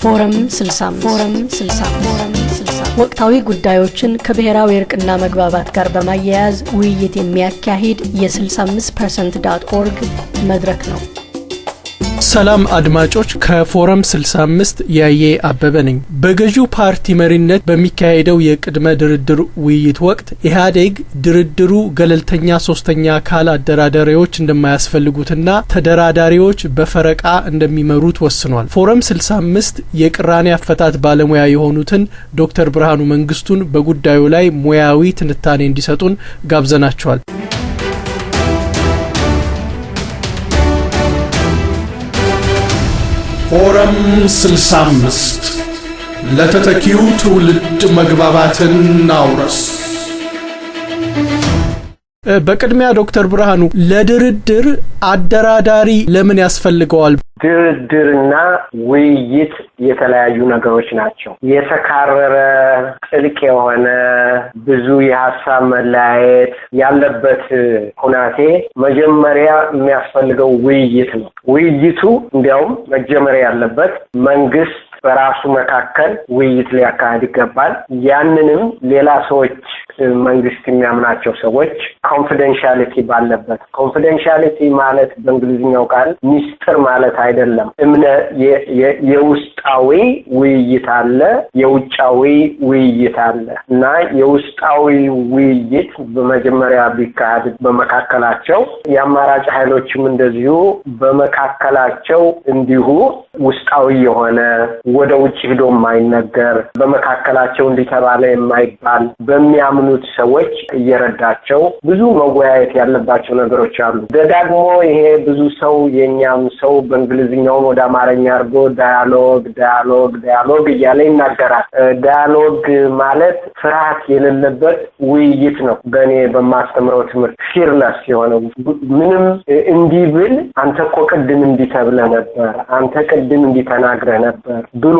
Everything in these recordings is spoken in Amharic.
ፎረም 65 ወቅታዊ ጉዳዮችን ከብሔራዊ እርቅና መግባባት ጋር በማያያዝ ውይይት የሚያካሂድ የ65% መድረክ ነው። ሰላም አድማጮች፣ ከፎረም 65 ያየ አበበ ነኝ። በገዢው ፓርቲ መሪነት በሚካሄደው የቅድመ ድርድር ውይይት ወቅት ኢህአዴግ ድርድሩ ገለልተኛ ሶስተኛ አካል አደራዳሪዎች እንደማያስፈልጉትና ተደራዳሪዎች በፈረቃ እንደሚመሩት ወስኗል። ፎረም 65 የቅራኔ አፈታት ባለሙያ የሆኑትን ዶክተር ብርሃኑ መንግስቱን በጉዳዩ ላይ ሙያዊ ትንታኔ እንዲሰጡን ጋብዘናቸዋል። ፎረም 65 ለተተኪው ትውልድ መግባባትን አውረስ። በቅድሚያ ዶክተር ብርሃኑ ለድርድር አደራዳሪ ለምን ያስፈልገዋል? ድርድርና ውይይት የተለያዩ ነገሮች ናቸው። የተካረረ ጥልቅ የሆነ ብዙ የሐሳብ መለያየት ያለበት ሁናቴ መጀመሪያ የሚያስፈልገው ውይይት ነው። ውይይቱ እንዲያውም መጀመሪያ ያለበት መንግስት በራሱ መካከል ውይይት ሊያካሂድ ይገባል። ያንንም ሌላ ሰዎች መንግስት የሚያምናቸው ሰዎች ኮንፊደንሻሊቲ ባለበት። ኮንፊደንሻሊቲ ማለት በእንግሊዝኛው ቃል ሚስጥር ማለት አይደለም። የውስጣዊ ውይይት አለ፣ የውጫዊ ውይይት አለ እና የውስጣዊ ውይይት በመጀመሪያ ቢካሄድ በመካከላቸው የአማራጭ ኃይሎችም እንደዚሁ በመካከላቸው እንዲሁ ውስጣዊ የሆነ ወደ ውጭ ሄዶ የማይነገር በመካከላቸው እንዲተባለ የማይባል በሚያምኑት ሰዎች እየረዳቸው ብዙ መወያየት ያለባቸው ነገሮች አሉ። ደጋግሞ ይሄ ብዙ ሰው የኛም ሰው በእንግሊዝኛው ወደ አማርኛ አድርጎ ዳያሎግ እያለ ይናገራል። ዳያሎግ ማለት ፍርሃት የሌለበት ውይይት ነው። በእኔ በማስተምረው ትምህርት ፊርለስ የሆነ ምንም እንዲህ ብል አንተ እኮ ቅድም እንዲህ ተብለህ ነበር፣ አንተ ቅድም እንዲህ ተናግረህ ነበር ብሎ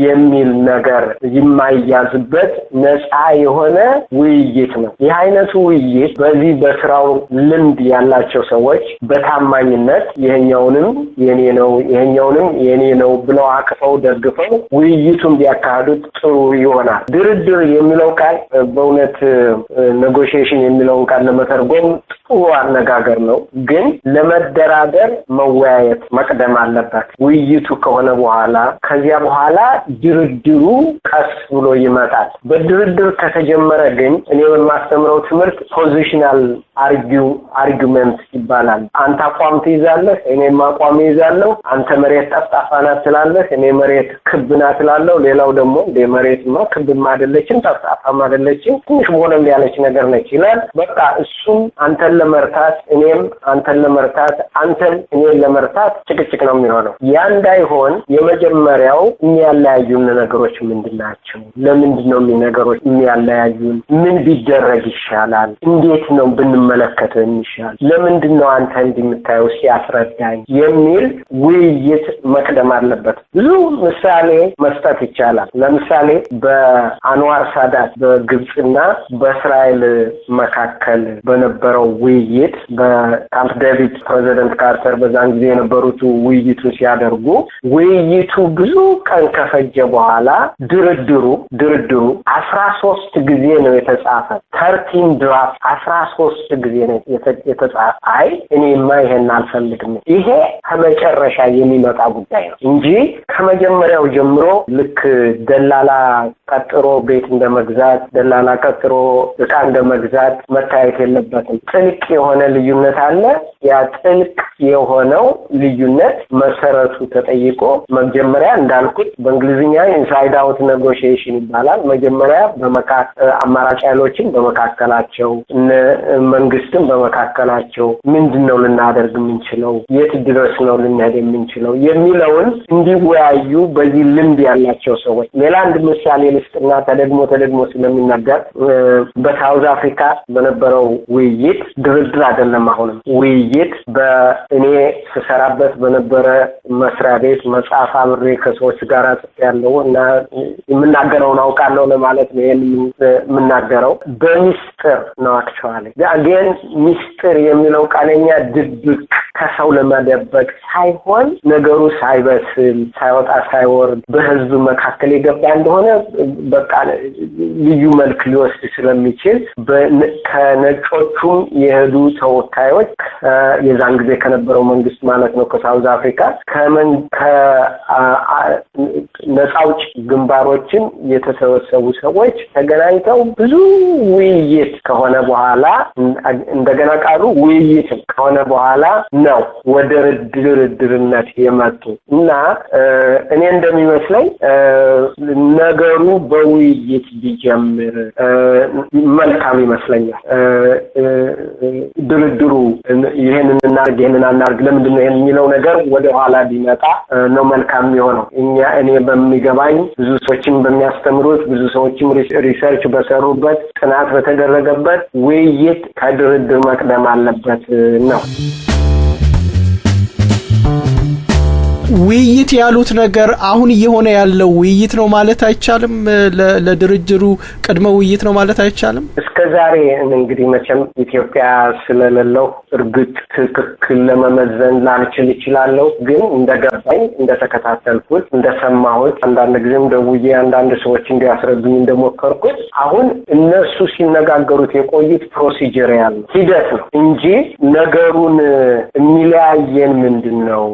የሚል ነገር የማይያዝበት ነፃ የሆነ ውይይት ነው። ይህ አይነቱ ውይይት በዚህ በስራው ልምድ ያላቸው ሰዎች በታማኝነት ይሄኛውንም የኔ ነው ይሄኛውንም የኔ ነው ብለው አቅፈው ደግፈው ውይይቱን ቢያካሂዱት ጥሩ ይሆናል። ድርድር የሚለው ቃል በእውነት ኔጎሺዬሽን የሚለውን ቃል ለመተርጎም ጥሩ አነጋገር ነው፣ ግን ለመደራደር መወያየት መቅደም አለበት። ውይይቱ ከሆነ በኋላ ከዚያ በኋላ ድርድሩ ቀስ ብሎ ይመጣል። በድርድር ከተጀመረ ግን እኔ በማስተምረው ትምህርት ፖዚሽናል አርጊውመንት ይባላል። አንተ አቋም ትይዛለህ፣ እኔም አቋም ይዛለሁ። አንተ መሬት ጠፍጣፋ ናት ትላለህ፣ እኔ መሬት ክብ ናት ትላለሁ። ሌላው ደግሞ መሬትማ ክብም አይደለችም ጠፍጣፋም አይደለችም ትንሽ ቦለም ያለች ነገር ነች ይላል። በቃ እሱም አንተን ለመርታት እኔም አንተን ለመርታት አንተን እኔን ለመርታት ጭቅጭቅ ነው የሚሆነው። ያ እንዳይሆን የመጀመሪያው የሚያለያዩን ነገሮች ምንድናቸው? ለምንድነው ነገሮች የሚያለያዩን? ምን ቢደረግ ይሻላል? እንዴት ነው ብንመለከተው የሚሻል? ለምንድነው አንተ እንደምታየው ሲያስረዳኝ የሚል ውይይት መቅደም አለበት። ብዙ ምሳሌ መስጠት ይቻላል። ለምሳሌ በአንዋር ሳዳት በግብጽና በእስራኤል መካከል በነበረው ውይይት በካምፕ ዴቪድ ፕሬዚደንት ካርተር በዛን ጊዜ የነበሩት ውይይቱን ሲያደርጉ ውይይቱ ብዙ ቀን ከፈጀ በኋላ ድርድሩ 13 ጊዜ ነው የተጻፈ። 13 ድራፍት 13 ጊዜ ነው የተጻፈ። አይ እኔማ ይሄን አልፈልግም። ይሄ ከመጨረሻ የሚመጣ ጉዳይ ነው እንጂ ከመጀመሪያው ጀምሮ ልክ ደላላ ቀጥሮ ቤት እንደመግዛት ደላላ ቀጥሮ ዕቃ እንደመግዛት መታየት የለበትም። ጥልቅ የሆነ ልዩነት አለ። ያ ጥልቅ የሆነው ልዩነት መሰረቱ ተጠይቆ መጀመሪያ እንዳልኩት በእንግሊዝኛ ኢንሳይድ አውት ኔጎሺዬሽን ይባላል። መጀመሪያ አማራጭ ኃይሎችን በመካከላቸው መንግስትን በመካከላቸው ምንድነው ልናደርግ የምንችለው፣ የት ድረስ ነው ልንሄድ የምንችለው የሚለውን እንዲወያዩ በዚህ ልምድ ያላቸው ሰዎች። ሌላ አንድ ምሳሌ ልስጥና ተደግሞ ስለሚናገር በሳውዝ አፍሪካ በነበረው ውይይት ድርድር አይደለም፣ አሁንም ውይይት በእኔ ስሰራበት በነበረ መስሪያ ቤት መጽሐፍ አብሬ ከሰዎች ጋር ያለው እና የምናገረውን አውቃለሁ ለማለት ነው የምናገረው። በሚስጥር ነው አክቹአሊ again ሚስጥር የሚለው ቃለኛ ድብቅ ከሰው ለማደበቅ ሳይሆን ነገሩ ሳይበስል ሳይወጣ ሳይወርድ በህዝብ መካከል የገባ እንደሆነ በቃ ልዩ መልክ ሊወስድ ስለሚችል ከነጮቹም የሄዱ ተወካዮች የዛን ጊዜ ከነበረው መንግስት ማለት ነው ከሳውዝ አፍሪካ ነፃ አውጪ ግንባሮችን የተሰበሰቡ ሰዎች ተገናኝተው ብዙ ውይይት ከሆነ በኋላ እንደገና ቃሉ ውይይት ከሆነ በኋላ ነው ወደ ድርድርነት የመጡ እና እኔ እንደሚመስለኝ ነገሩ በውይይት ቢጀምር መልካም ይመስለኛል። ድርድሩ ይሄንን እናርግ ይሄንን አናርግ ለምንድነው ይሄን የሚለው ነገር ወደ ኋላ ቢመጣ ነው መልካም የሚሆነው። እኔ በሚገባኝ ብዙ ሰዎችም በሚያስተምሩት ብዙ ሰዎችም ሪሰርች በሰሩበት ጥናት በተደረገበት ውይይት ከድርድር መቅደም አለበት ነው። ውይይት ያሉት ነገር አሁን እየሆነ ያለው ውይይት ነው ማለት አይቻልም? ለድርድሩ ቅድመ ውይይት ነው ማለት አይቻልም? እስከዛሬ እንግዲህ መቼም ኢትዮጵያ ስለሌለው እርግጥ ትክክል ለመመዘን ላልችል እችላለሁ። ግን እንደገባኝ እንደተከታተልኩት እንደሰማሁት አንዳንድ ጊዜም ደውዬ አንዳንድ ሰዎች እንዲያስረዱኝ እንደሞከርኩት አሁን እነሱ ሲነጋገሩት የቆዩት ፕሮሲጀሪያል ሂደት ነው እንጂ ነገሩን የሚለያየን ምንድነው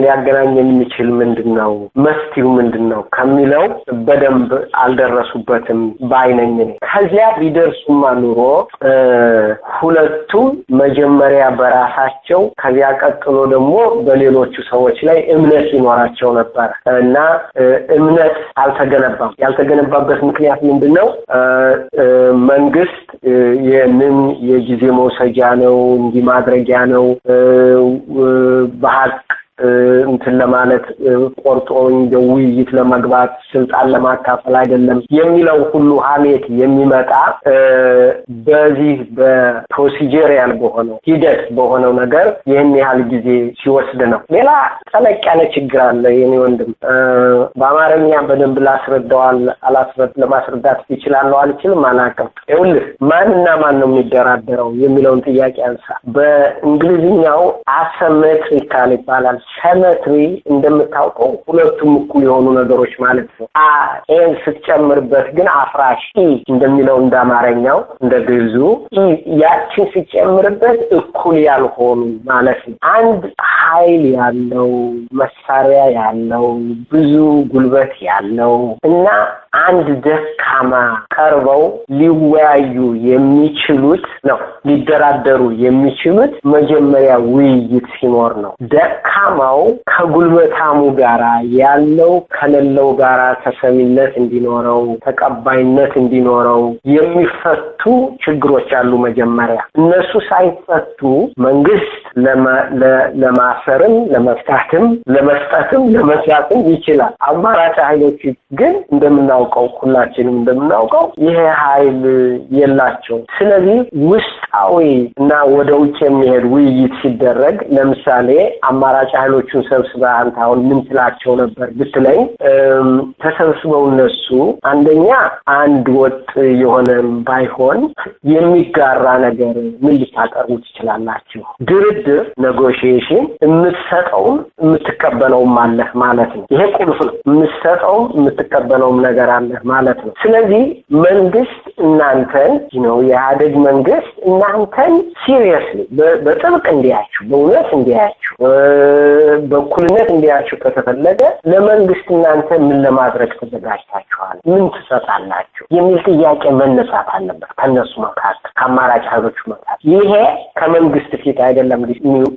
ሊያገናኝ የሚችል ምንድነው መፍትሄው ምንድነው ከሚለው በደንብ አልደረሱበትም ባይነኝ ነኝ። ከዚያ ቢደርሱማ ኑሮ ሁለቱም መጀመሪያ በራሳቸው ከዚያ ቀጥሎ ደግሞ በሌሎቹ ሰዎች ላይ እምነት ይኖራቸው ነበር እና እምነት አልተገነባም። ያልተገነባበት ምክንያት ምንድነው? መንግስት የምን የጊዜ መውሰጃ ነው እንዲህ ማድረጊያ ነው በሐቅ እንትን ለማለት ቆርጦ እንደ ውይይት ለመግባት ስልጣን ለማካፈል አይደለም የሚለው ሁሉ ሀሜት የሚመጣ በዚህ በፕሮሲጀሪያል በሆነው ሂደት በሆነው ነገር ይህን ያህል ጊዜ ሲወስድ ነው። ሌላ ጠለቅ ያለ ችግር አለ የኔ ወንድም። በአማርኛ በደንብ ለማስረዳት ይችላል አልችልም አላውቅም። ይኸውልህ ማንና ማን ነው የሚደራደረው የሚለውን ጥያቄ አንሳ። በእንግሊዝኛው አሰሜትሪካል ይባላል። ሰመትሪ እንደምታውቀው ሁለቱም እኩል የሆኑ ነገሮች ማለት ነው። ኤን ስትጨምርበት ግን አፍራሽ እንደሚለው እንዳማረኛው እንደግዙ ያችን ስትጨምርበት እኩል ያልሆኑ ማለት ነው። አንድ ኃይል ያለው መሳሪያ ያለው ብዙ ጉልበት ያለው እና አንድ ደካማ ቀርበው ሊወያዩ የሚችሉት ነው ሊደራደሩ የሚችሉት መጀመሪያ ውይይት ሲኖር ነው። ደካማው ከጉልበታሙ ጋራ ያለው ከሌለው ጋራ ተሰሚነት እንዲኖረው ተቀባይነት እንዲኖረው የሚፈቱ ችግሮች አሉ። መጀመሪያ እነሱ ሳይፈቱ መንግስት ለማሰርም ለመፍታትም ለመስጠትም ለመስራትም ይችላል። አማራጭ ኃይሎች ግን እንደምናውቀው ሁላችንም እንደምናውቀው ይሄ ኃይል የላቸው። ስለዚህ ውስጣዊ እና ወደ ውጭ የሚሄድ ውይይት ሲደረግ ለምሳሌ አማራጭ ኃይሎቹን ሰብስበህ አንተ አሁን ምን ትላቸው ነበር ብትለኝ ተሰብስበው እነሱ አንደኛ አንድ ወጥ የሆነ ባይሆን የሚጋራ ነገር ምን ልታቀርቡ ትችላላችሁ? ድርድር ኔጎሺዬሽን የምትሰጠውም የምትቀበለውም አለህ ማለት ነው። ይሄ ቁልፍ ነው። የምትሰጠውም የምትቀበለውም ነገር አለህ ማለት ነው። ስለዚህ መንግስት እናንተን የኢህአዴግ መንግስት እናንተን ሲሪየስሊ በጥብቅ እንዲያችሁ በእውነት እንዲያችሁ በኩልነት እንዲያችሁ ከተፈለገ ለመንግስት እናንተ ምን ለማድረግ ተዘጋጅታችኋል? ምን ትሰጣላችሁ? የሚል ጥያቄ መነሳት አለበት ከነሱ መካከል ከአማራጭ ኃይሎች መካከል። ይሄ ከመንግስት ፊት አይደለም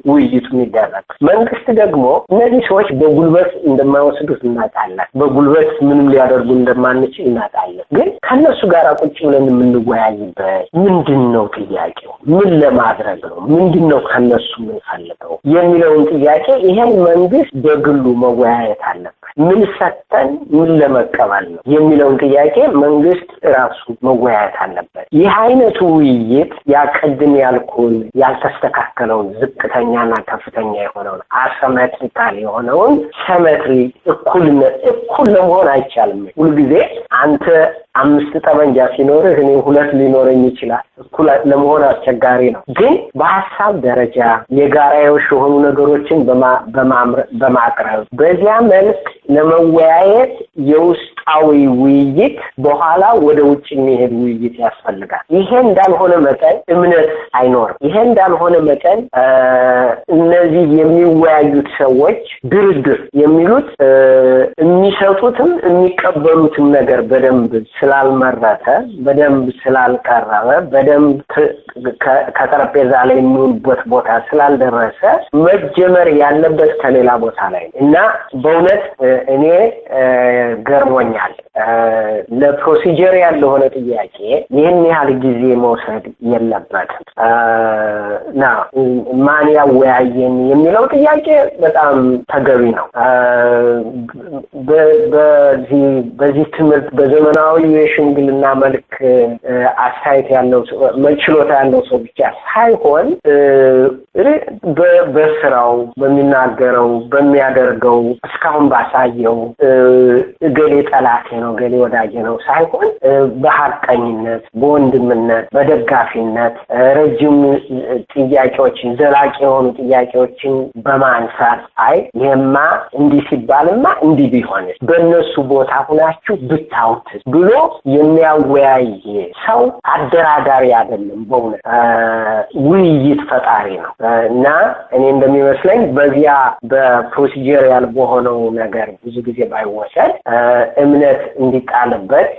ውይይቱ የሚደረግ። መንግስት ደግሞ እነዚህ ሰዎች በጉልበት እንደማይወስዱት እናውቃለን። በጉልበት ምንም ሊያደርጉ እንደማንችል እናውቃለን። ግን ከነሱ ጋር ቁጭ ብለን የምንወያይበት ምንድነው ጥያቄው? ምን ለማድረግ ነው? ምንድነው ከነሱ የምንፈልገው የሚለውን ጥያቄ ይሄን መንግስት በግሉ መወያየት አለበት። ምን ሰጠን ምን ለመቀበል ነው የሚለውን ጥያቄ መንግስት ራሱ መወያየት አለበት። ይህ አይነቱ ውይይት ያቀድም ያልኩን ያልተስተካከለውን ዝቅተኛና ከፍተኛ የሆነውን አሰሜትሪካል የሆነውን ሰሜትሪ እኩል ለመሆን አይቻልም። ሁልጊዜ አንተ 5 ጠመንጃ ሲኖርህ እኔ 2 ሊኖረኝ ይችላል። እኩል ለመሆን አስቸጋሪ ነው። ግን በሐሳብ ደረጃ የጋራዎች የሆኑ ነገሮችን በማቅረብ በዚያ መልክ ለመወያየት የውስጣዊ ውይይት በኋላ ወደ ውጭ የሚሄድ ውይይት ያስፈልጋል። ይሄ እንዳልሆነ መጠን እምነት አይኖርም። ይሄ እንዳልሆነ መጠን እነዚህ የሚወያዩት ሰዎች ድርድር የሚሉት የሚሰጡትም የሚቀበሉትም ነገር በደንብ ስላልመረተ በደንብ ስላልቀረበ በደንብ ከጠረጴዛ ላይ የሚውልበት ቦታ ስላልደረሰ መጀመር ያለበት ከሌላ ቦታ ላይ እና በእውነት እኔ ገርሞኛል። ለፕሮሲጀር ያለሆነ ጥያቄ ይህን ያህል ጊዜ መውሰድ የለበትም። ማን ያወያየን የሚለው ጥያቄ በጣም ተገቢ ነው። በዚህ ትምህርት በዘመናዊ የሽምግልና መልክ አስተያየት ያለው ችሎታ ያለው ሰው ብቻ ሳይሆን በስራው በሚናገረው በሚያደርገው እስካሁን ባሳየው ገሌ ጠላቴ ነው ገሌ ወዳጄ ነው ሳይሆን በሐቀኝነት በወንድምነት በደጋፊነት ረጅም ጥያቄዎችን ዘላቂ የሆኑ ጥያቄዎችን በማንሳት ይሄማ እንዲህ ሲባልማ እንዲህ ቢሆን በእነሱ ቦታ ሆናችሁ ብታውት ብሎ የሚያወያይ ሰው አደራዳሪ አይደለም። በእውነት ውይይት ፈጣሪ ነው እና እኔ እንደሚመስለኝ በዚያ በፕሮሲጀሪያል በሆነው ነገር ብዙ ጊዜ ባይወሰድ እምነት እንዲጣልበት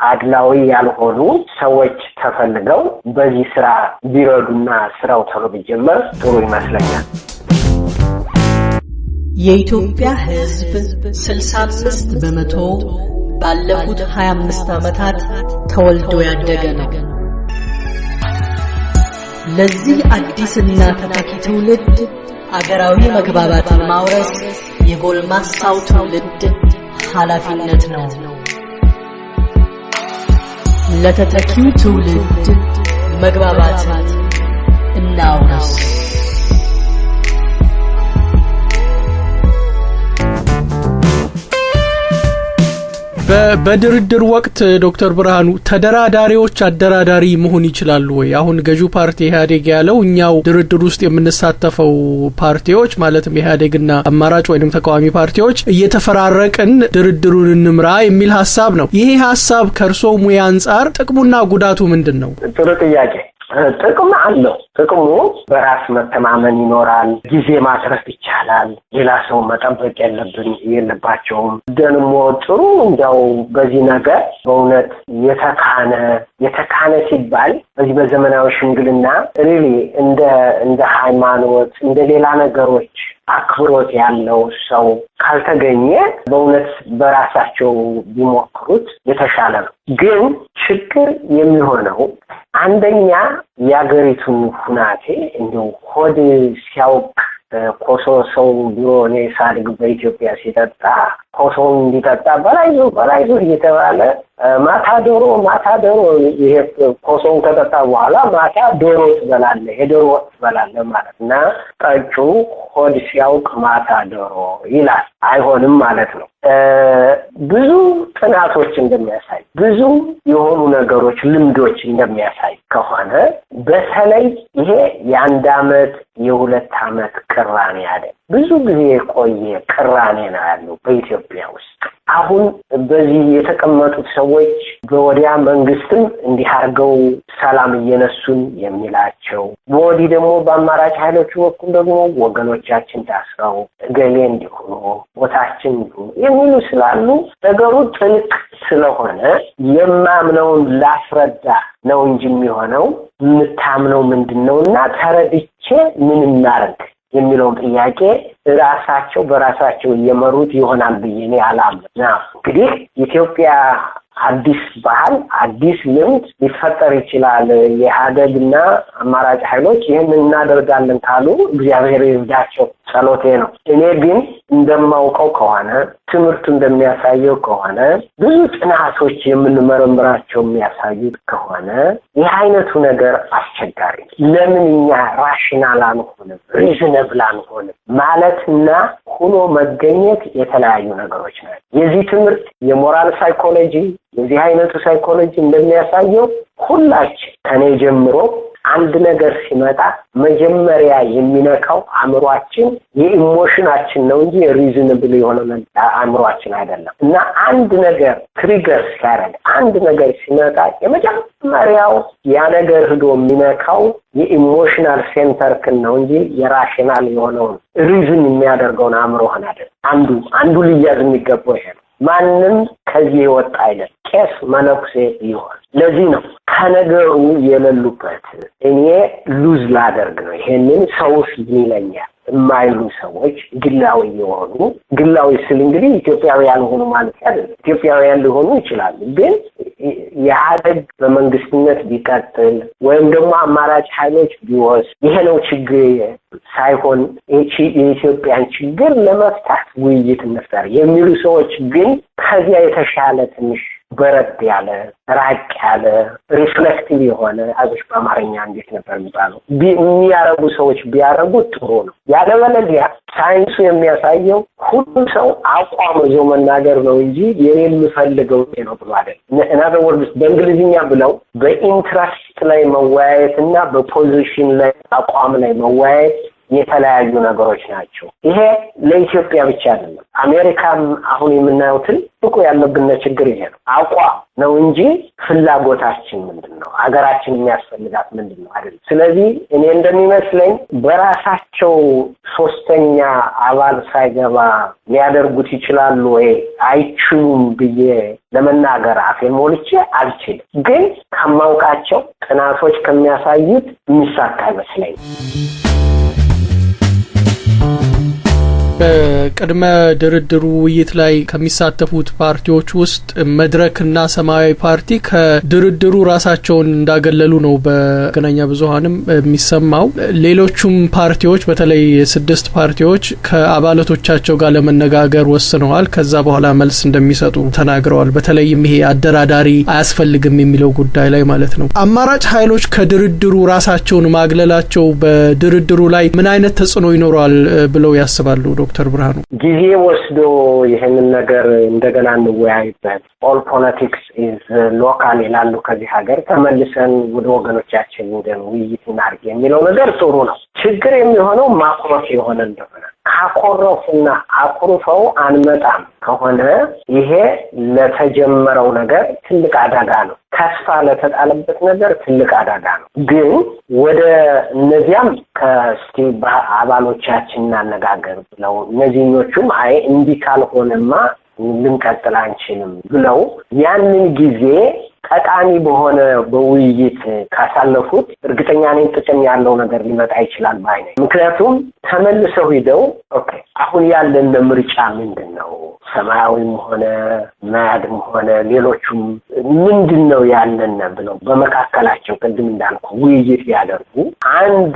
አድላዊ ያልሆኑ ሰዎች ተፈልገው በዚህ ስራ ቢረዱና ስራው ቶሎ ቢጀመር ጥሩ ይመስለኛል። የኢትዮጵያ ሕዝብ 65% ባለፉት 25 ዓመታት ተወልዶ ያደገ ነው። ለዚህ አዲስና ተተኪ ትውልድ አገራዊ መግባባትን ማውረስ የጎልማሳው ትውልድ ኃላፊነት ነው። ለተተኪው ትውልድ መግባባትን እናውረስ። በድርድር ወቅት ዶክተር ብርሃኑ ተደራዳሪዎች አደራዳሪ መሆን ይችላሉ ወይ? አሁን ገዢው ፓርቲ ኢህአዴግ ያለው እኛው ድርድር ውስጥ የምንሳተፈው ፓርቲዎች ማለትም ኢህአዴግና አማራጭ ወይንም ተቃዋሚ ፓርቲዎች እየተፈራረቅን ድርድሩን እንምራ የሚል ሐሳብ ነው። ይሄ ሐሳብ ከርሶ ሙያ አንፃር ጥቅሙና ጉዳቱ ምንድነው? ጥሩ ጥያቄ። ጥቅም አለው። ጥቅሙ በራስ መተማመን ይኖራል። ጊዜ ማስረፍ ይቻላል። ሌላ ሰው መጠበቅ የለባቸውም። ደግሞ ጥሩ እንደው በዚህ ነገር በእውነት የተካነ ሲባል በዚህ በዘመናዊ ሽምግልና ሪሊ እንደ ሃይማኖት እንደ ሌላ ነገሮች አክብሮት ያለው ሰው ካልተገኘ በእውነት በራሳቸው ቢሞክሩት የተሻለ ነው። ግን ችግር የሚሆነው አንደኛ የአገሪቱን ሁናቴ እንደው ሆድ ሲያውቅ ኮሶ ሰው ድሮ እኔ ሳድግ በኢትዮጵያ ሲጠጣ ኮሶውን እንዲጠጣ በላይዞ እየተባለ ማታ ዶሮ ይሄ ኮሶውን ከጠጣ በኋላ ማታ ዶሮ ትበላለህ፣ የዶሮ ወጥ ትበላለህ ማለት እና ጠጩ ሆድ ሲያውቅ ማታ ዶሮ ይላል። አይሆንም ማለት ነው። ብዙ ጥናቶች እንደሚያሳይ ብዙ የሆኑ ነገሮች ልምዶች እንደሚያሳይ ከሆነ በተለይ ይሄ የ1 ዓመት የ2 ዓመት ቅራኔ አይደል፣ ብዙ ጊዜ የቆየ ቅራኔ ነው ያለው በኢትዮጵያ ውስጥ። አሁን በዚህ የተቀመጡት ሰዎች በወዲያ መንግስትም እንዲህ አድርገው ሰላም እየነሱን የሚላቸው በወዲህ ደግሞ በአማራጭ ኃይሎች በኩል ደግሞ ወገኖቻችን ታስረው ገሌ እንዲሆኑ ቦታችን እንዲሆኑ የሚሉ ስላሉ ነገሩ ጥልቅ ስለሆነ የማምነውን ላስረዳ ነው እንጂ የሚሆነው የምታምነው ምንድነውና ተረድቼ ምን እናርግ የሚለውን ጥያቄ ራሳቸው በራሳቸው እየመሩት ይሆናል ብዬ አላምንም። እንግዲህ ኢትዮጵያ አዲስ ባህል አዲስ ልምድ ሊፈጠር ይችላል። የኢህአዴግና አማራጭ ኃይሎች ይህን እናደርጋለን ካሉ እግዚአብሔር ይርዳቸው፣ ጸሎቴ ነው። እኔ ግን እንደማውቀው ከሆነ ትምህርቱ እንደሚያሳየው ከሆነ ብዙ ጥናቶች የምንመረምራቸው የሚያሳዩት ከሆነ ይህ አይነቱ ነገር አስቸጋሪ ነው። ለምን እኛ ራሽናል አንሆንም፣ ሪዝነብል አንሆንም ማለትና ሆኖ መገኘት የተለያዩ ነገሮች ናቸው። የዚህ ትምህርት የሞራል ሳይኮሎጂ የዚህ አይነቱ ሳይኮሎጂ እንደሚያሳየው ሁላችን ከኔ ጀምሮ አንድ ነገር ሲመጣ መጀመሪያ የሚነካው አእምሮአችን የኢሞሽናችን ነው እንጂ ሪዝነብል የሆነ አእምሮአችን አይደለም። እና አንድ ነገር ትሪገር ሲያደርግ አንድ ነገር ሲመጣ የመጀመሪያው ያ ነገር ሄዶ የሚነካው የኢሞሽናል ሴንተርክን ነው እንጂ የራሽናል የሆነውን ሪዝን የሚያደርገውን አእምሮህን አይደለም። አንዱ ሊያዝ የሚገባው ይሄ ነው። ማንም ከዚህ ይወጣ አይደል ቄስ መነኩሴ ይሆን። ለዚህ ነው ከነገሩ የሌሉበት እኔ ሉዝ ላደርግ ነው ይሄንን ሰውስ ይለኛል የማይሉ ሰዎች ግላዊ የሆኑ ግላዊ ስል እንግዲህ ኢትዮጵያውያን ሆኑ ማለት አይደለም። ኢትዮጵያውያን ሊሆኑ ይችላሉ፣ ግን የኢህአዴግ በመንግስትነት ቢቀጥል ወይም ደግሞ አማራጭ ኃይሎች ቢወስድ ይሄ ነው ችግር ሳይሆን የኢትዮጵያን ችግር ለመፍታት ውይይት እንፍጠር የሚሉ ሰዎች ግን ከዚያ የተሻለ ትንሽ በረድ ያለ ራቅ ያለ ሪፍሌክቲቭ የሆነ አብሽ በአማርኛ እንዴት ነበር የሚባለው የሚያረጉ ሰዎች ቢያረጉ ጥሩ ነው። ያለበለዚያ ሳይንሱ የሚያሳየው ሁሉ ሰው አቋም ይዞ መናገር ነው እንጂ የኔን የምፈልገው ነው ብሎ አይደለም። እናደ ወርድስ በእንግሊዝኛ ብለው በኢንትረስት ላይ መወያየትና በፖዚሽን ላይ አቋም ላይ መወያየት የተለያዩ ነገሮች ናቸው። ይሄ ለኢትዮጵያ ብቻ አይደለም። አሜሪካም አሁን የምናየው ትልቁ ያለብን ችግር ይሄ ነው። አቋም ነው እንጂ ፍላጎታችን ምንድነው? ሀገራችን የሚያስፈልጋት ምንድነው አይደል? ስለዚህ እኔ እንደሚመስለኝ በራሳቸው ሶስተኛ አባል ሳይገባ ሊያደርጉት ይችላሉ ወይ አይችሉም ብዬ ለመናገር አፌን ሞልቼ አልችልም። ግን ከማውቃቸው ጥናቶች ከሚያሳዩት የሚሳካ ይመስለኝ። በቅድመ ድርድሩ ውይይት ላይ ከሚሳተፉት ፓርቲዎች ውስጥ መድረክና ሰማያዊ ፓርቲ ከድርድሩ ራሳቸውን እንዳገለሉ ነው በመገናኛ ብዙሃንም የሚሰማው። ሌሎቹም ፓርቲዎች በተለይ 6 ፓርቲዎች ከአባላቶቻቸው ጋር ለመነጋገር ወስነዋል። ከዛ በኋላ መልስ እንደሚሰጡ ተናግረዋል። በተለይም ይሄ አደራዳሪ አያስፈልግም የሚለው ጉዳይ ላይ ማለት ነው። አማራጭ ኃይሎች ከድርድሩ ራሳቸውን ማግለላቸው በድርድሩ ላይ ምን አይነት ተጽዕኖ ይኖራል ብለው ያስባሉ ዶክተር ብርሃኑ? ጊዜ ወስዶ ይሄንን ነገር እንደገና እንወያይበት። ኦል ፖለቲክስ ኢዝ ሎካል ይላሉ ከዚህ ሀገር ተመልሰን ወደ ወገኖቻችን እንደን ውይይት እናድርግ የሚለው ነገር ጥሩ ነው። ችግር የሚሆነው ማኩረፍ የሆነ እንደሆነ ካኮረፉና አኩርፈው አንመጣም ከሆነ ይሄ ለተጀመረው ነገር ትልቅ አደጋ ነው። ተስፋ ለተጣለበት ነገር ትልቅ አደጋ ነው። ግን ወደ እነዚያም ከስቲ አባሎቻችን እናነጋገር ብለው እነዚህኞቹም አይ እንዲህ ካልሆነማ ልንቀጥል አንችልም ብለው ያንን ጊዜ ጠቃሚ በሆነ በውይይት ካሳለፉት እርግጠኛ ነኝ ጥቅም ያለው ነገር ሊመጣ ይችላል ባይ ነኝ። ምክንያቱም ተመልሰው ሄደው ኦኬ አሁን ያለን ምርጫ ምንድነው? ሰማያዊም ሆነ ማያድም ሆነ ሌሎቹም ምንድነው ያለን ብለው በመካከላቸው ቅድም እንዳልኩ ውይይት ያደርጉ አንዱ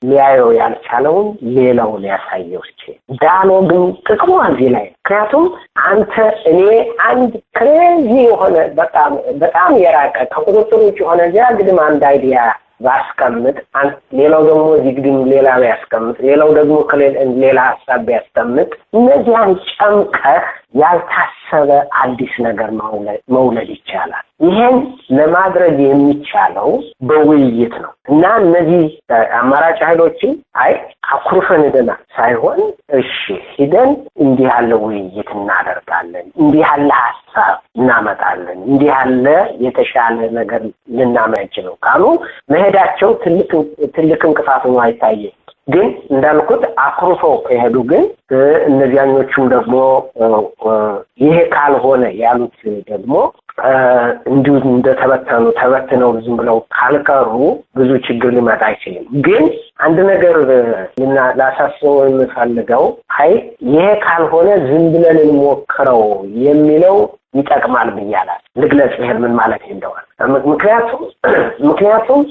ሊያየው ያልቻለውን ሌላው ሊያሳየው ይችላል። ዳያሎግም ጥቅሙ እዚህ ላይ ምክንያቱም አንተ እኔ አንድ ክሬዚ የሆነ በጣም የራቀ ከቁጥጥር ውጭ የሆነ ግድም አንድ አይዲያ ባስቀምጥ ሌላው ደግሞ ዚግድም ሌላ ያስቀምጥ ሌላው ደግሞ ሌላ ሐሳብ ያስቀምጥ እነዚያን ጨምቀህ ያልታሰበ አዲስ ነገር መውለድ ይቻላል። ይሄን ለማድረግ የሚቻለው በውይይት ነው እና እነዚህ አማራጭ ኃይሎችን አይ አኩርፈን ደና ሳይሆን እሺ ሂደን እንዲህ ያለ ውይይት እናደርጋለን፣ እንዲህ ያለ ሐሳብ እናመጣለን፣ እንዲህ ያለ የተሻለ ነገር ልናመጭ ነው ካሉ መሄዳቸው ትልቅ እንቅፋት ነው አይታየም። ግን እንዳልኩት አኩርፈው ከሄዱ ግን እነዚያኞቹም ደግሞ ይሄ ካልሆነ ያሉት ደግሞ እንዲሁ ተበትነው ዝም ብለው ካልቀሩ ብዙ ችግር ሊመጣ አይችልም። ግን አንድ ነገር ላሳስበው የምፈልገው አይ ይሄ ካልሆነ ዝም ብለን እንሞክረው የሚለው ይጠቅማል ብያለሁ። ልግለጽ ይሄን ምን ማለት እንደሆነ ምክንያቱም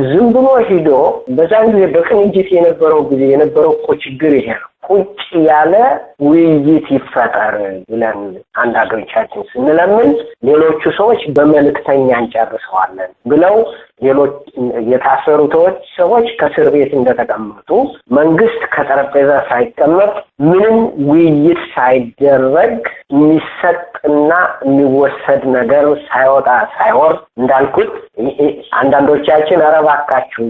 ዝም ብሎ ሄዶ በዛን ጊዜ በቅንጅት የነበረው እኮ ችግር ይሄ ነው። ቁጭ ያለ ውይይት ይፈጠር ብለን አንድ አገሮቻችን ስንለምን ሌሎቹ ሰዎች በመልእክተኛ እንጨርሰዋለን ብለው ሌሎች የታሰሩት ሰዎች ከእስር ቤት እንደተቀመጡ መንግስት ከጠረጴዛ ሳይቀመጥ ምንም ውይይት ሳይደረግ የሚሰጥና የሚወሰድ ነገር ሳይወጣ ሳይወር እንዳልኩት አንዳንዶቻችን አረባካችሁ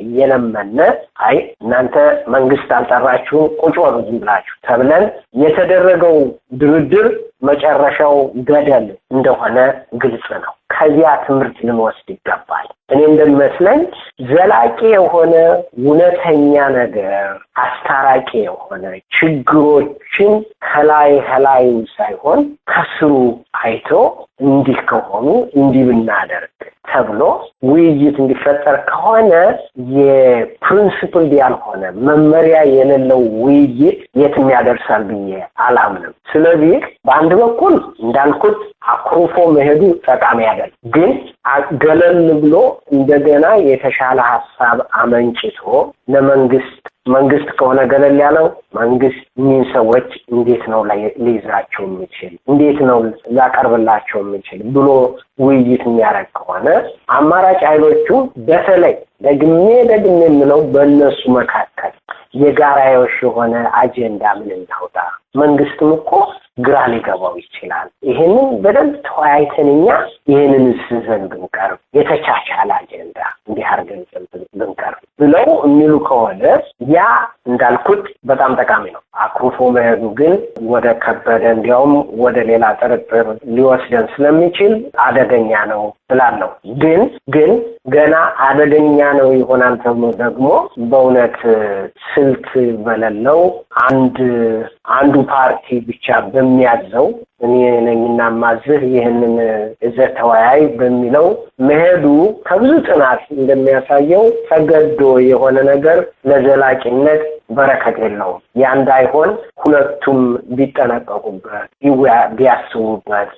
እየለመነ አይ እናንተ መንግስት አልጠራችሁ ቁጭ በሉ ዝም ብላችሁ ተብለን የተደረገው ድርድር መጨረሻው ገደል እንደሆነ ግልጽ ነው። ከዚያ ትምህርት ልንወስድ ይገባል። እኔ እንደሚመስለኝ ዘላቂ የሆነ እውነተኛ ነገር አስታራቂ የሆነ ችግሮችን ከላይ ሳይሆን ከስሩ አይቶ እንዲህ ከሆኑ እንዲህ ብናደርግ ተብሎ ውይይት እንዲፈጠር ከሆነ የፕሪንሲፕል ያልሆነ መመሪያ የሌለው ውይይት የትም ያደርሳል ብዬ አላምንም። ስለዚህ በአንድ በኩል እንዳልኩት አኩርፎ መሄዱ ጠቃሚ አይደለም። ግን ገለል ብሎ እንደገና የተሻለ ሐሳብ አመንጭቶ መንግስት ከሆነ ገለል ያለው መንግስት ምን ሰዎች እንዴት ነው ሊይዛቸው የሚችል እንዴት ነው ላቀርብላቸው የሚችል ብሎ ውይይት የሚያደርግ ከሆነ አማራጭ ኃይሎቹ በተለይ ደግሜ የምለው በእነሱ መካከል የጋራዮሽ የሆነ አጀንዳ ምን እናውጣ። መንግስትም እኮ ግራ ሊገባው ይችላል። ይሄንን በደንብ ተወያይተንኛ ይሄንን ስዘን ብንቀርብ የተቻቻለ አጀንዳ እንዲያርገን ብንቀርብ ብለው የሚሉ ከሆነ ያ እንዳልኩት በጣም ጠቃሚ ነው። አኩርፎ መሄዱ ግን ወደ ከበደ እንዲያውም ወደ ሌላ ጥርጥር ሊወስደን ስለሚችል አደገኛ ነው ስላለው ግን ገና አደገኛ ነው ይሆናል ተብሎ ደግሞ በእውነት ስልት በሌለው አንዱ ፓርቲ ብቻ በሚያዘው እኔ ነኝና ማዝህ ይሄንን ተወያይ በሚለው መሄዱ ከብዙ ጥናት እንደሚያሳየው ተገዶ የሆነ ነገር ለዘላቂነት በረከት የለውም። ያ እንዳይሆን ሁለቱም ቢጠነቀቁበት ቢያስቡበት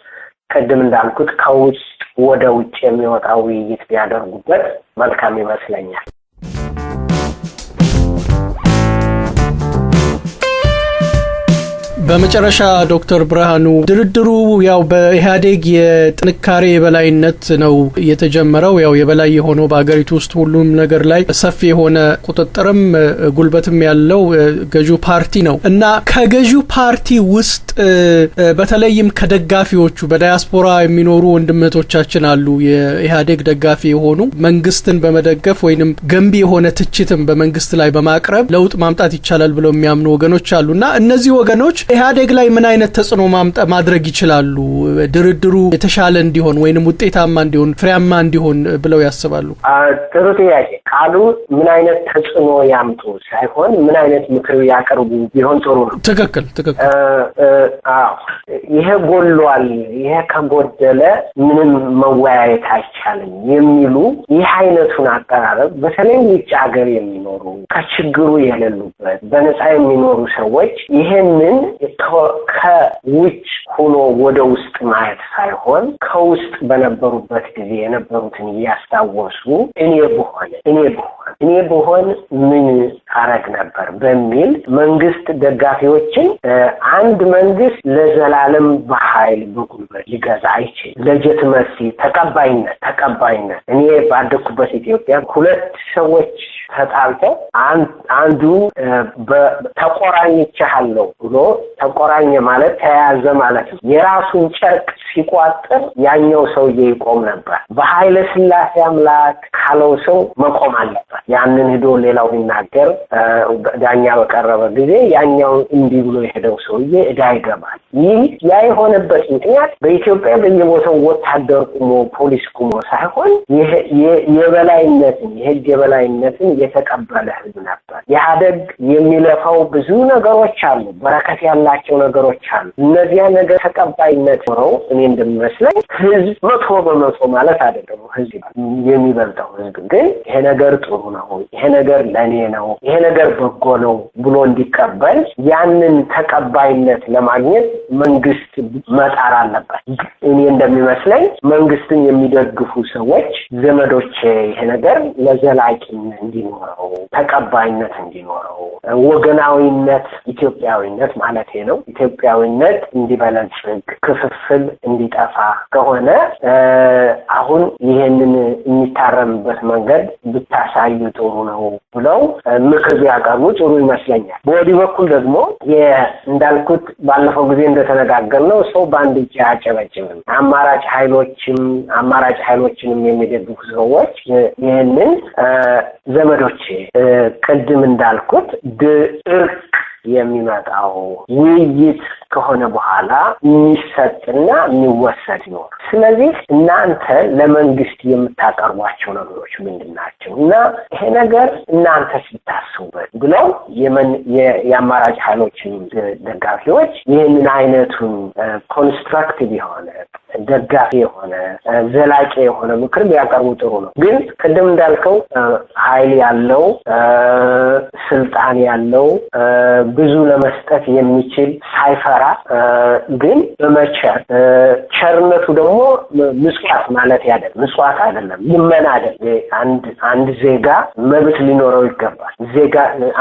ቀደም እንዳልኩት ከውስጥ ወደ ውጭ የሚወጣው ውይይት ቢያደርጉበት መልካም ይመስለኛል። በመጨረሻ ዶክተር ብርሃኑ ድርድሩ ያው በኢህአዴግ የጥንካሬ የበላይነት ነው የተጀመረው። ያው የበላይ የሆነው በአገሪቱ ውስጥ ሁሉም ነገር ላይ ሰፊ የሆነ ቁጥጥርም ጉልበትም ያለው ገዢው ፓርቲ ነው እና ከገዢው ፓርቲ ውስጥ በተለይም ከደጋፊዎቹ በዳያስፖራ የሚኖሩ ወንድሞቻችን አሉ። የኢህአዴግ ደጋፊ የሆኑ መንግስትን በመደገፍ ወይንም ገንቢ የሆነ ትችትም በመንግስት ላይ በማቅረብ ለውጥ ማምጣት ይቻላል ብለው የሚያምኑ ወገኖች አሉና እነዚህ ወገኖች ኢህአዴግ ላይ ምን አይነት ተጽዕኖ ማድረግ ይችላሉ ድርድሩ የተሻለ እንዲሆን ወይንም ውጤታማ እንዲሆን ፍሬያማ እንዲሆን ብለው ያስባሉ? ጥሩ ጥያቄ። ቃሉ ምን አይነት ተጽዕኖ ያምጡ ሳይሆን ምን አይነት ምክር ያቀርቡ ቢሆን ጥሩ ነው። ትክክል። ይሄ ጎሏል፣ ይሄ ከጎደለ ምንም መወያየት አይቻልም የሚሉ ይህ አይነቱን አቀራረብ በተለይ ውጭ ሀገር የሚኖሩ ከችግሩ የሌሉበት በነፃ የሚኖሩ ሰዎች ይሄንን ከውጭ ሆኖ ወደ ውስጥ ማየት ሳይሆን ከውስጥ በነበሩበት ጊዜ የነበሩትን እያስታወሱ እኔ ብሆን ምን አረግ ነበር በሚል መንግስት ደጋፊዎችን አንድ መንግስት ለዘላለም በኃይል በጉልበት ሊገዛ አይችልም። ለጀትመሲ ተቀባይነት እኔ ባደኩበት ኢትዮጵያ ሁለት ሰዎች ተጣልተው አንዱ ተቆራኝቻለሁ ብሎ ተቆራኘ ማለት ተያያዘ ማለት ነው። የራሱን ጨርቅ ሲቋጥር ያኛው ሰውዬ ይቆም ነበር። በኃይለ ሥላሴ አምላክ ካለው ሰው መቆም አለበት። ያንን ሄዶ ሌላው ቢናገር ዳኛ በቀረበ ጊዜ ያኛው እንዲህ ብሎ የሄደው ሰውዬ እዳ ይገባል። ያ የሆነበት ምክንያት በኢትዮጵያ በየቦታው ወታደር ቁሞ ፖሊስ ቁሞ ሳይሆን የህግ የበላይነትን የተቀበለ ህዝብ ነበር። ኢህአዴግ የሚለፋው ብዙ ነገሮች አሉ፣ በረከት ያላቸው ነገሮች አሉ። እነዚያ ነገር ተቀባይነት ነው። እኔ እንደሚመስለኝ ህዝብ 100% ማለት አይደለም። ህዝብ የሚበልጠው ህዝብ ግን ይሄ ነገር ጥሩ ነው፣ ይሄ ነገር ለኔ ነው፣ ይሄ ነገር በጎ ነው ብሎ እንዲቀበል ያንን ተቀባይነት ለማግኘት መንግስት መጣር አለበት። እኔ እንደሚመስለኝ መንግስትን የሚደግፉ ሰዎች ዘመዶች ይሄ ነገር ለዘላቂነት እንዲኖረው ተቀባይነት እንዲኖረው ወገናዊነት ኢትዮጵያዊነት ማለት ነው ኢትዮጵያዊነት እንዲበለጽግ ክፍፍል እንዲጠፋ ከሆነ አሁን ይሄንን የሚታረምበት መንገድ ብታሳዩ ጥሩ ነው ብለው ምክር ቢያቀርቡ ጥሩ ይመስለኛል። በወዲህ በኩል ደግሞ እንዳልኩት ባለፈው ጊዜ እንደተነጋገርነው ሰው በአንድ እጅ አያጨበጭብም። አማራጭ ኃይሎችንም የሚደግፉ ሰዎች ይህንን ዘመዶቼ ቅድም እንዳልኩት እርቅ የሚመጣው ውይይት ከሆነ በኋላ የሚሰጥና የሚወሰድ ነው። ስለዚህ እናንተ ለመንግስት የምታቀርቧቸው ነገሮች ምንድናቸው እና ይሄ ነገር እናንተ ሲታስቡበት ብለው የአማራጭ ኃይሎችን ደጋፊዎች ይህንን አይነቱን ኮንስትራክቲቭ የሆነ ደጋፊ የሆነ ዘላቂ የሆነ ምክር ቢያቀርቡ ጥሩ ነው። ግን ቅድም እንዳልከው ኃይል ያለው ስልጣን ያለው ብዙ ለመስጠት የሚችል ሳይፈራ ግን በመቸር ቸርነቱ ደግሞ ምጽዋት ማለት ምጽዋት አይደለም፣ ልመና አይደለም። አንድ ዜጋ መብት ሊኖረው ይገባል።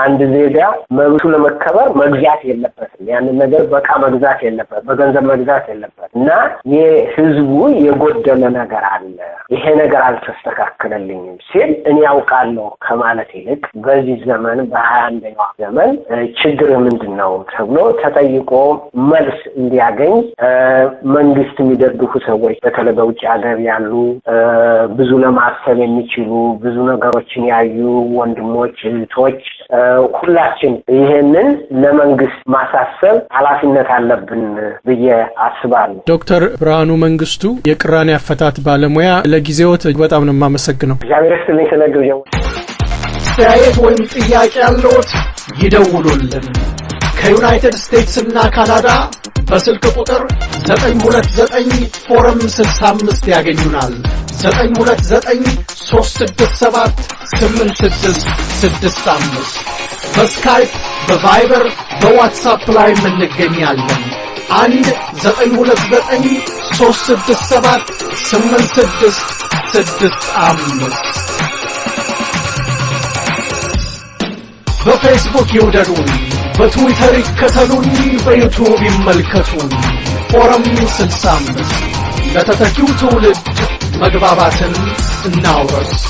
አንድ ዜጋ መብቱ ለመከበር መግዛት የለበትም። ያንን ነገር በቃ መግዛት የለበትም፣ በገንዘብ መግዛት የለበትም እና የህዝቡ የጎደለ ነገር አለ፣ ይሄ ነገር አልተስተካከለልኝም ሲል እኔ ያውቃለሁ ከማለት ይልቅ በዚህ ዘመን በ21ኛው ዘመን ችግር ምንድነው ተብሎ ተጠይቆ መልስ እንዲያገኝ መንግስት የሚደግፉ ሰዎች በተለይ በውጭ ሀገር ያሉ ብዙ ለማሰብ የሚችሉ ብዙ ነገሮችን ያዩ ወንድሞች እህቶች ሁላችን ይሄንን ለመንግስት ማሳሰብ ኃላፊነት አለብን ብዬ አስባለሁ። ዶክተር ብርሃኑ መንግስቱ የቅራኔ አፈታት ባለሙያ፣ ለጊዜዎት በጣም ነው የማመሰግነው። እግዚአብሔር ይስጥልኝ ስለግብዣው። አስተያየት ወይም ጥያቄ ያለዎት ይደውሉልን። ከዩናይትድ ስቴትስ እና ካናዳ በስልክ ቁጥር 929 ፎረም 65 ያገኙናል። 929-367-8665 በስካይፕ በቫይበር በዋትስአፕ ላይ እንገኛለን። 1-929-367-8665 በፌስቡክ ይውደዱን፣ በትዊተር ይከተሉን፣ በዩቲዩብ ይመልከቱን። ፎረም 65 ለተተኪው ትውልድ መግባባትን እናውረስ።